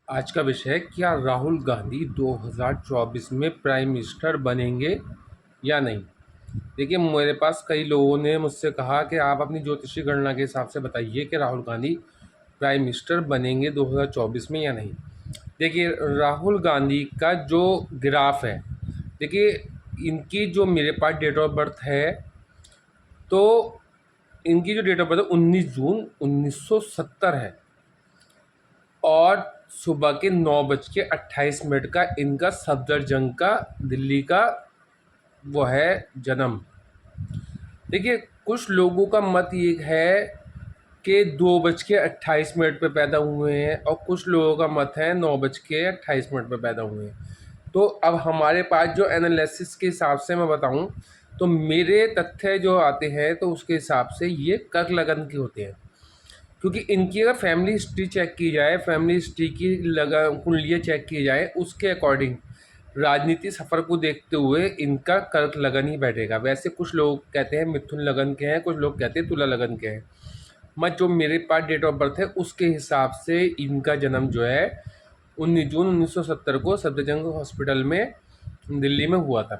आज का विषय है, क्या राहुल गांधी 2024 में प्राइम मिनिस्टर बनेंगे या नहीं। देखिए, मेरे पास कई लोगों ने मुझसे कहा कि आप अपनी ज्योतिषी गणना के हिसाब से बताइए कि राहुल गांधी प्राइम मिनिस्टर बनेंगे 2024 में या नहीं। देखिए, राहुल गांधी का जो ग्राफ है, देखिए इनकी जो मेरे पास डेट ऑफ बर्थ है, तो इनकी जो डेट ऑफ बर्थ है 19 जून 1970 है और सुबह के 9:28 का इनका सफदरजंग का दिल्ली का वो है जन्म। देखिए, कुछ लोगों का मत ये है कि 2:28 पे पैदा हुए हैं और कुछ लोगों का मत है 9:28 पे पैदा हुए हैं। तो अब हमारे पास जो एनालिसिस के हिसाब से मैं बताऊं, तो मेरे तथ्य जो आते हैं तो उसके हिसाब से ये कर्क लगन के होते हैं, क्योंकि इनकी अगर फैमिली हिस्ट्री चेक की जाए, फैमिली हिस्ट्री की लगा कुंडलियाँ चेक की जाए, उसके अकॉर्डिंग राजनीति सफ़र को देखते हुए इनका कर्क लगन ही बैठेगा। वैसे कुछ लोग कहते हैं मिथुन लगन के हैं, कुछ लोग कहते हैं तुला लगन के हैं। मैं जो मेरे पास डेट ऑफ बर्थ है उसके हिसाब से इनका जन्म जो है 19 जून 1970 को सफदरजंग हॉस्पिटल में दिल्ली में हुआ था।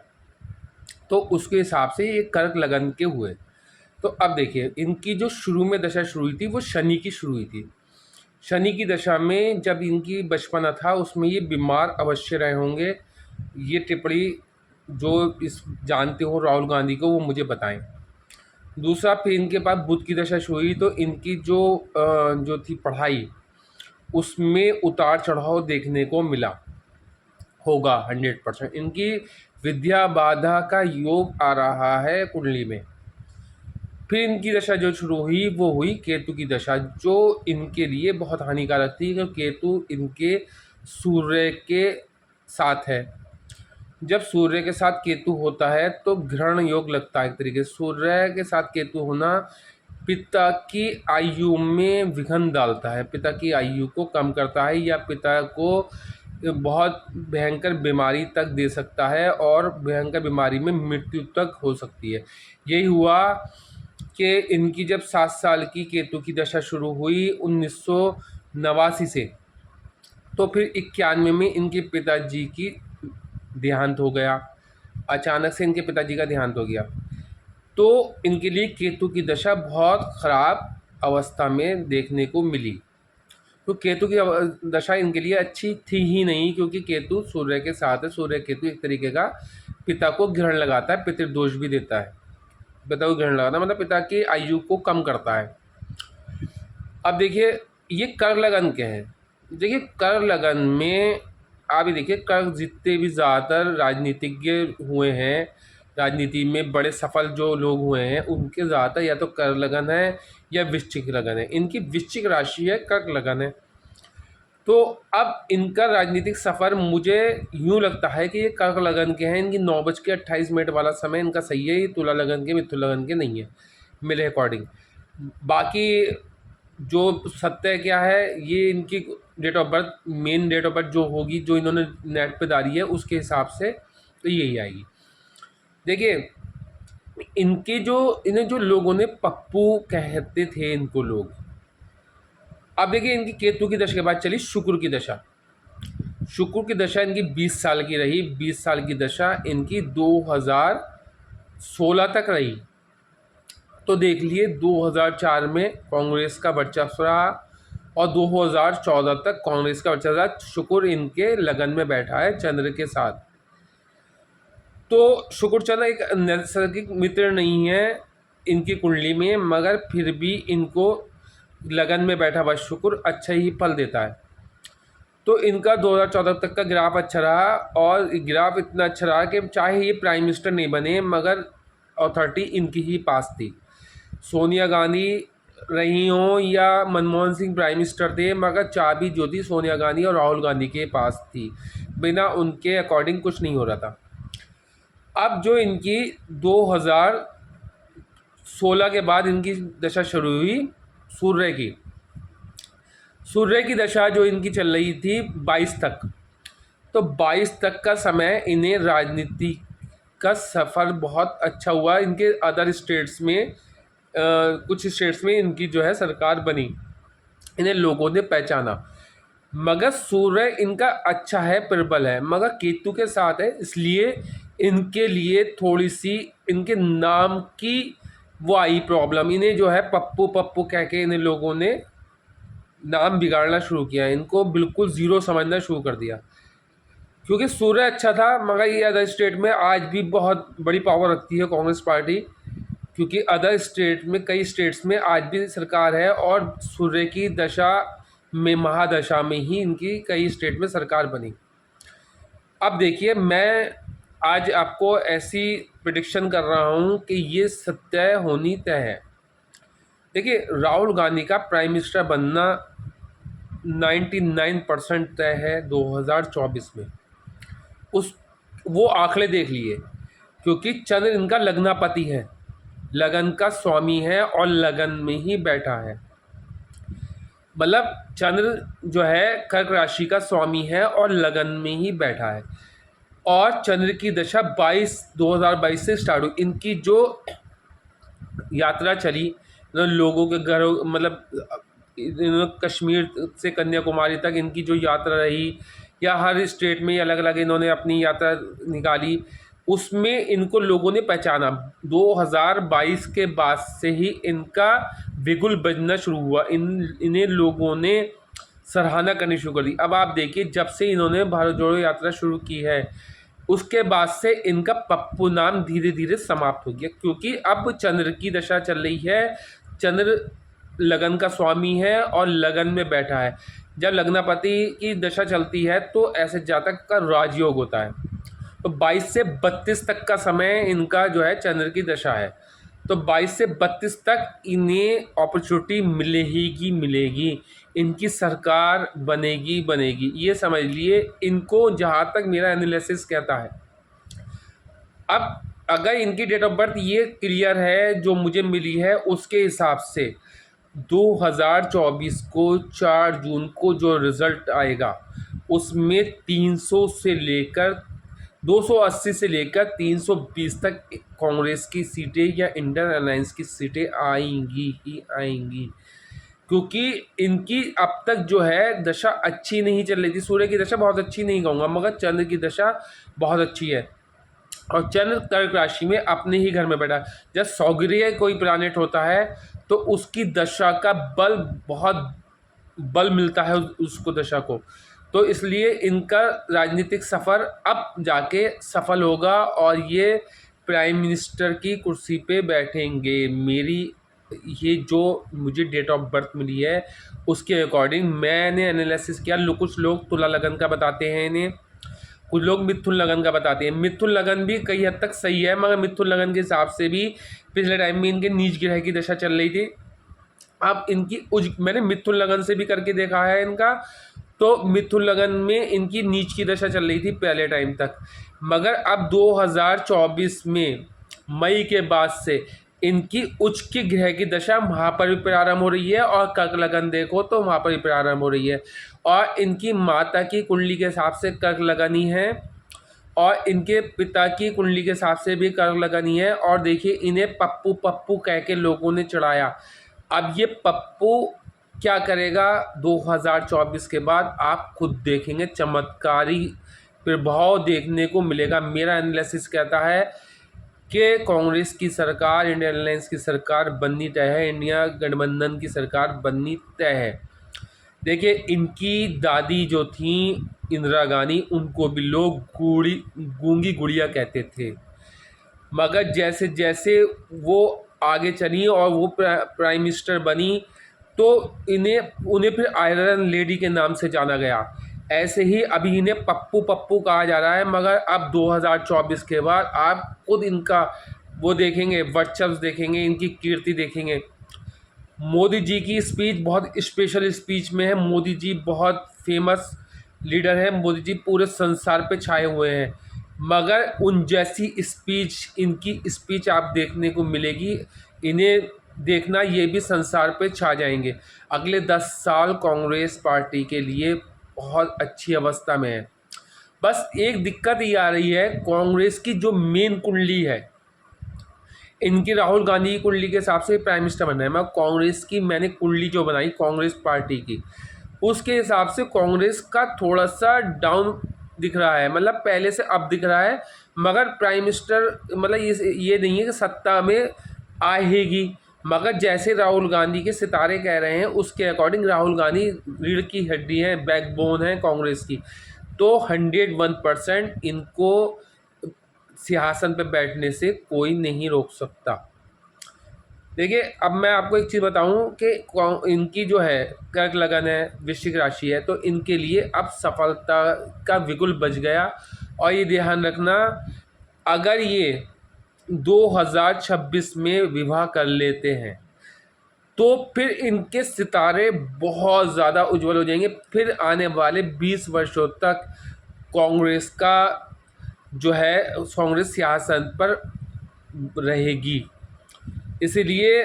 तो उसके हिसाब से ये कर्क लगन के हुए। तो अब देखिए, इनकी जो शुरू में दशा शुरू हुई थी वो शनि की शुरू हुई थी। शनि की दशा में जब इनकी बचपना था उसमें ये बीमार अवश्य रहे होंगे। ये टिप्पणी जो इस जानते हो राहुल गांधी को वो मुझे बताएं। दूसरा, फिर इनके पास बुध की दशा शुरू हुई तो इनकी जो थी पढ़ाई, उसमें उतार चढ़ाव देखने को मिला होगा 100%। इनकी विद्या बाधा का योग आ रहा है कुंडली में। फिर इनकी दशा जो शुरू हुई वो हुई केतु की दशा, जो इनके लिए बहुत हानिकारक थी क्योंकि केतु इनके सूर्य के साथ है। जब सूर्य के साथ केतु होता है तो ग्रहण योग लगता है। एक तरीके से सूर्य के साथ केतु होना पिता की आयु में विघ्न डालता है, पिता की आयु को कम करता है या पिता को बहुत भयंकर बीमारी तक दे सकता है और भयंकर बीमारी में मृत्यु तक हो सकती है। यही हुआ कि इनकी जब 7 साल की केतु की दशा शुरू हुई 1989 से, तो फिर 91 में इनके पिताजी की देहांत हो गया। अचानक से इनके पिताजी का देहांत हो गया, तो इनके लिए केतु की दशा बहुत ख़राब अवस्था में देखने को मिली। तो केतु की दशा इनके लिए अच्छी थी ही नहीं, क्योंकि केतु सूर्य के साथ है। सूर्य केतु एक तरीके का पिता को ग्रहण लगाता है, पितृदोष भी देता है। पिता को ग्रहण लगाना मतलब पिता की आयु को कम करता है। अब देखिए, ये कर लगन के हैं। देखिए, कर लगन में आप ये देखिए, कर जितने भी ज़्यादातर राजनीतिज्ञ हुए हैं, राजनीति में बड़े सफल जो लोग हुए हैं, उनके ज़्यादातर या तो कर लगन है या वृश्चिक लगन है। इनकी वृश्चिक राशि है, कर्क लगन है। तो अब इनका राजनीतिक सफ़र मुझे यूँ लगता है कि ये कर्क लगन के हैं। इनकी 9:28 वाला समय इनका सही है, ये तुला लगन के मिथुन लगन के नहीं है मेरे अकॉर्डिंग। बाकी जो सत्य क्या है, ये इनकी date of birth, main date of birth जो होगी, जो इन्होंने नेट पे डाली है उसके हिसाब से तो यही आएगी। देखिए, इन्हें जो लोगों ने पप्पू कहते थे इनको लोग। अब देखिए, इनकी केतु की दशा के बाद चली शुक्र की दशा। शुक्र की दशा इनकी 20 साल की रही। 20 साल की दशा इनकी 2016 तक रही। तो देख लिए 2004 में कांग्रेस का वर्चस्व रहा और 2014 तक कांग्रेस का वर्चस्व रहा। शुक्र इनके लगन में बैठा है चंद्र के साथ। तो शुक्र चंद्र एक नैसर्गिक मित्र नहीं है इनकी कुंडली में, मगर फिर भी इनको लगन में बैठा हुआ शुक्र अच्छा ही फल देता है। तो इनका 2014 तक का ग्राफ अच्छा रहा और ग्राफ इतना अच्छा रहा कि चाहे ये प्राइम मिनिस्टर नहीं बने, मगर अथॉरिटी इनकी ही पास थी। सोनिया गांधी रही हों या मनमोहन सिंह प्राइम मिनिस्टर थे, मगर चाबी जो थी सोनिया गांधी और राहुल गांधी के पास थी। बिना उनके अकॉर्डिंग कुछ नहीं हो रहा था। अब जो इनकी 2016 के बाद इनकी दशा शुरू हुई सूर्य की। सूर्य की दशा जो इनकी चल रही थी 22 तक, तो 22 तक का समय इन्हें राजनीति का सफ़र बहुत अच्छा हुआ। इनके अदर स्टेट्स में कुछ स्टेट्स में इनकी जो है सरकार बनी, इन्हें लोगों ने पहचाना। मगर सूर्य इनका अच्छा है, प्रबल है, मगर केतु के साथ है, इसलिए इनके लिए थोड़ी सी इनके नाम की वो आई प्रॉब्लम। इन्हें जो है पप्पू पप्पू कह के इन लोगों ने नाम बिगाड़ना शुरू किया, इनको बिल्कुल ज़ीरो समझना शुरू कर दिया। क्योंकि सूर्य अच्छा था, मगर ये अदर स्टेट में आज भी बहुत बड़ी पावर रखती है कांग्रेस पार्टी, क्योंकि अदर स्टेट में, कई स्टेट्स में आज भी सरकार है, और सूर्य की दशा में, महादशा में ही इनकी कई स्टेट में सरकार बनी। अब देखिए, मैं आज आपको ऐसी प्रिडिक्शन कर रहा हूँ कि ये सत्य होनी तय है। देखिए, राहुल गांधी का प्राइम मिनिस्टर बनना 99% तय है 2024 में। उस वो आंकड़े देख लिए, क्योंकि चंद्र इनका लग्नापति है, लगन का स्वामी है, और लगन में ही बैठा है। मतलब चंद्र जो है कर्क राशि का स्वामी है और लगन में ही बैठा है, और चंद्र की दशा 2022 से स्टार्ट हुई। इनकी जो यात्रा चली, लोगों के घरों, मतलब कश्मीर से कन्याकुमारी तक इनकी जो यात्रा रही, या हर स्टेट में अलग अलग इन्होंने अपनी यात्रा निकाली, उसमें इनको लोगों ने पहचाना। 2022 के बाद से ही इनका बिगुल बजना शुरू हुआ, इन्हें लोगों ने सराहना करनी शुरू कर दी। अब आप देखिए, जब से इन्होंने भारत जोड़ो यात्रा शुरू की है, उसके बाद से इनका पप्पू नाम धीरे धीरे समाप्त हो गया, क्योंकि अब चंद्र की दशा चल रही है। चंद्र लगन का स्वामी है और लगन में बैठा है। जब लग्नापति की दशा चलती है तो ऐसे जातक का राजयोग होता है। तो 22 से 32 तक का समय इनका जो है चंद्र की दशा है। तो 22 से 32 तक इन्हें अपॉर्चुनिटी मिलेगी, इनकी सरकार बनेगी, ये समझ लिए इनको, जहाँ तक मेरा एनालिसिस कहता है। अब अगर इनकी डेट ऑफ बर्थ ये क्लियर है जो मुझे मिली है, उसके हिसाब से 2024 को 4 जून को जो रिज़ल्ट आएगा, उसमें 300 से लेकर 280 से लेकर 320 तक कांग्रेस की सीटें या इंडियन अलायंस की सीटें आएंगी ही आएंगी। क्योंकि इनकी अब तक जो है दशा अच्छी नहीं चल रही थी। सूर्य की दशा बहुत अच्छी नहीं कहूँगा, मगर चंद्र की दशा बहुत अच्छी है, और चंद्र कर्क राशि में अपने ही घर में बैठा। जब सौगर्य कोई प्लानेट होता है तो उसकी दशा का बल, बहुत बल मिलता है उसको, दशा को। तो इसलिए इनका राजनीतिक सफ़र अब जाके सफल होगा, और ये प्राइम मिनिस्टर की कुर्सी पे बैठेंगे। मेरी ये जो मुझे डेट ऑफ बर्थ मिली है उसके अकॉर्डिंग मैंने एनालिसिस किया। कुछ लोग तुला लगन का बताते हैं इन्हें, कुछ लोग मिथुन लगन का बताते हैं। मिथुन लगन भी कई हद तक सही है, मगर मिथुन लगन के हिसाब से भी पिछले टाइम में इनके नीच ग्रह की दशा चल रही थी। अब इनकी मैंने मिथुन लगन से भी करके देखा है इनका, तो मिथुन लगन में इनकी नीच की दशा चल रही थी पहले टाइम तक, मगर अब 2024 में मई के बाद से इनकी उच्च की ग्रह की दशा वहाँ पर भी प्रारंभ हो रही है, और कर्क लगन देखो तो वहाँ पर भी प्रारंभ हो रही है, और इनकी माता की कुंडली के हिसाब से कर्क लगन ही है, और इनके पिता की कुंडली के हिसाब से भी कर्क लगन ही है। और देखिए, इन्हें पप्पू पप्पू कह के लोगों ने चढ़ाया। अब ये पप्पू क्या करेगा 2024 के बाद, आप खुद देखेंगे, चमत्कारी प्रभाव देखने को मिलेगा। मेरा एनालिसिस कहता है कि कांग्रेस की सरकार, इंडियन अलायंस की सरकार बननी तय है, इंडिया गठबंधन की सरकार बननी तय है। देखिए, इनकी दादी जो थी इंदिरा गांधी, उनको भी लोग गूंगी गुड़िया कहते थे, मगर जैसे जैसे वो आगे चली और वो प्राइम मिनिस्टर बनी, तो उन्हें फिर आयरन लेडी के नाम से जाना गया। ऐसे ही अभी इन्हें पप्पू पप्पू कहा जा रहा है, मगर अब 2024 के बाद आप खुद इनका वो देखेंगे, वर्चस्व देखेंगे, इनकी कीर्ति देखेंगे। मोदी जी की स्पीच बहुत स्पेशल स्पीच में है। मोदी जी बहुत फेमस लीडर हैं, मोदी जी पूरे संसार पे छाए हुए हैं, मगर उन जैसी स्पीच, इनकी स्पीच आप देखने को मिलेगी। इन्हें देखना, ये भी संसार पे छा जाएंगे। अगले 10 साल कांग्रेस पार्टी के लिए बहुत अच्छी अवस्था में है। बस एक दिक्कत ये आ रही है, कांग्रेस की जो मेन कुंडली है, इनकी राहुल गांधी की कुंडली के हिसाब से प्राइम मिनिस्टर बनना है। मैं कांग्रेस की मैंने कुंडली जो बनाई कांग्रेस पार्टी की, उसके हिसाब से कांग्रेस का थोड़ा सा डाउन दिख रहा है, मतलब पहले से अब दिख रहा है। मगर प्राइम मिनिस्टर मतलब ये नहीं है कि सत्ता में आएगी, मगर जैसे राहुल गांधी के सितारे कह रहे हैं उसके अकॉर्डिंग राहुल गांधी रीढ़ की हड्डी है, बैकबोन है कांग्रेस की। तो 101% इनको सिंहासन पर बैठने से कोई नहीं रोक सकता। देखिए, अब मैं आपको एक चीज़ बताऊं कि इनकी जो है कर्क लगन है, वृश्चिक राशि है, तो इनके लिए अब सफलता का बिल्कुल बच गया। और ये ध्यान रखना, अगर ये 2026 में विवाह कर लेते हैं तो फिर इनके सितारे बहुत ज़्यादा उज्जवल हो जाएंगे। फिर आने वाले 20 वर्षों तक कांग्रेस का जो है कांग्रेस सियासत पर रहेगी। इसीलिए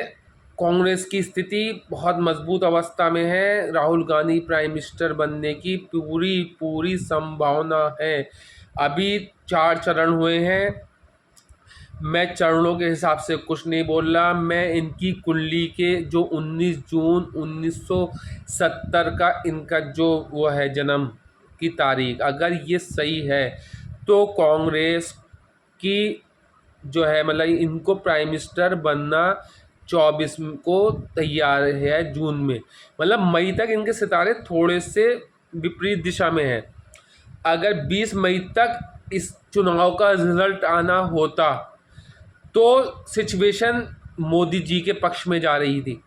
कांग्रेस की स्थिति बहुत मजबूत अवस्था में है। राहुल गांधी प्राइम मिनिस्टर बनने की पूरी पूरी संभावना है। अभी 4 चरण हुए हैं, मैं चरणों के हिसाब से कुछ नहीं बोल रहा, मैं इनकी कुंडली के जो 19 जून 1970 का इनका जो वो है जन्म की तारीख, अगर ये सही है तो कांग्रेस की जो है मतलब इनको प्राइम मिनिस्टर बनना 24 को तैयार है जून में। मतलब मई तक इनके सितारे थोड़े से विपरीत दिशा में हैं। अगर 20 मई तक इस चुनाव का रिजल्ट आना होता तो सिचुएशन मोदी जी के पक्ष में जा रही थी,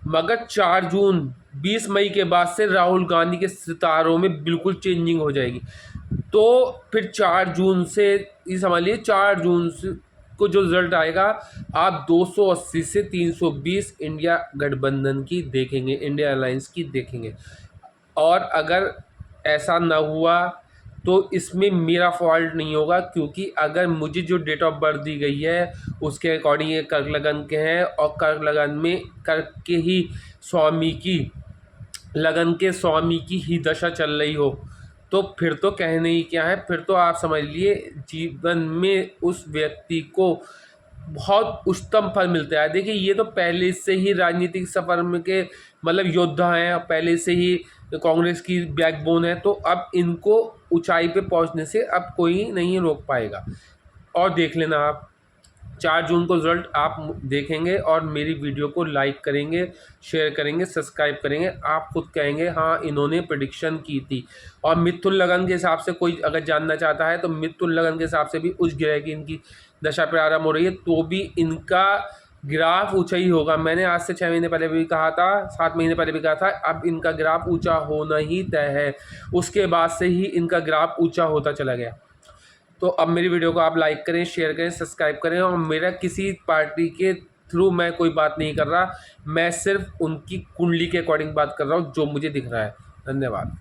मगर 4 जून 20 मई के बाद से राहुल गांधी के सितारों में बिल्कुल चेंजिंग हो जाएगी। तो फिर 4 जून से ये समझ लीजिए 4 जून से को जो रिजल्ट आएगा, आप 280 से 320 इंडिया गठबंधन की देखेंगे, इंडिया अलायंस की देखेंगे। और अगर ऐसा ना हुआ तो इसमें मेरा फॉल्ट नहीं होगा, क्योंकि अगर मुझे जो डेट ऑफ बर्थ दी गई है उसके अकॉर्डिंग ये कर्क लगन के हैं, और कर्क लगन में कर्क के ही स्वामी की लगन के स्वामी की ही दशा चल रही हो, तो फिर तो कहने ही क्या है। फिर तो आप समझ लिए जीवन में उस व्यक्ति को बहुत उच्चतम फल मिलता है। देखिए, ये तो पहले से ही राजनीतिक सफर में के मतलब योद्धा हैं, पहले से ही कांग्रेस की बैकबोन है, तो अब इनको ऊंचाई पे पहुंचने से अब कोई नहीं रोक पाएगा। और देख लेना आप 4 जून को रिजल्ट आप देखेंगे और मेरी वीडियो को लाइक करेंगे, शेयर करेंगे, सब्सक्राइब करेंगे, आप खुद कहेंगे हाँ इन्होंने प्रेडिक्शन की थी। और मिथुन लगन के हिसाब से कोई अगर जानना चाहता है तो मिथुन लगन के हिसाब से भी उच्च ग्रह की इनकी दशा प्रारंभ हो रही है, तो भी इनका ग्राफ ऊंचा ही होगा। मैंने आज से 6 महीने पहले भी कहा था, 7 महीने पहले भी कहा था, अब इनका ग्राफ ऊंचा होना ही तय है। उसके बाद से ही इनका ग्राफ ऊंचा होता चला गया। तो अब मेरी वीडियो को आप लाइक करें, शेयर करें, सब्सक्राइब करें। और मेरा किसी पार्टी के थ्रू मैं कोई बात नहीं कर रहा, मैं सिर्फ उनकी कुंडली के अकॉर्डिंग बात कर रहा हूँ जो मुझे दिख रहा है। धन्यवाद।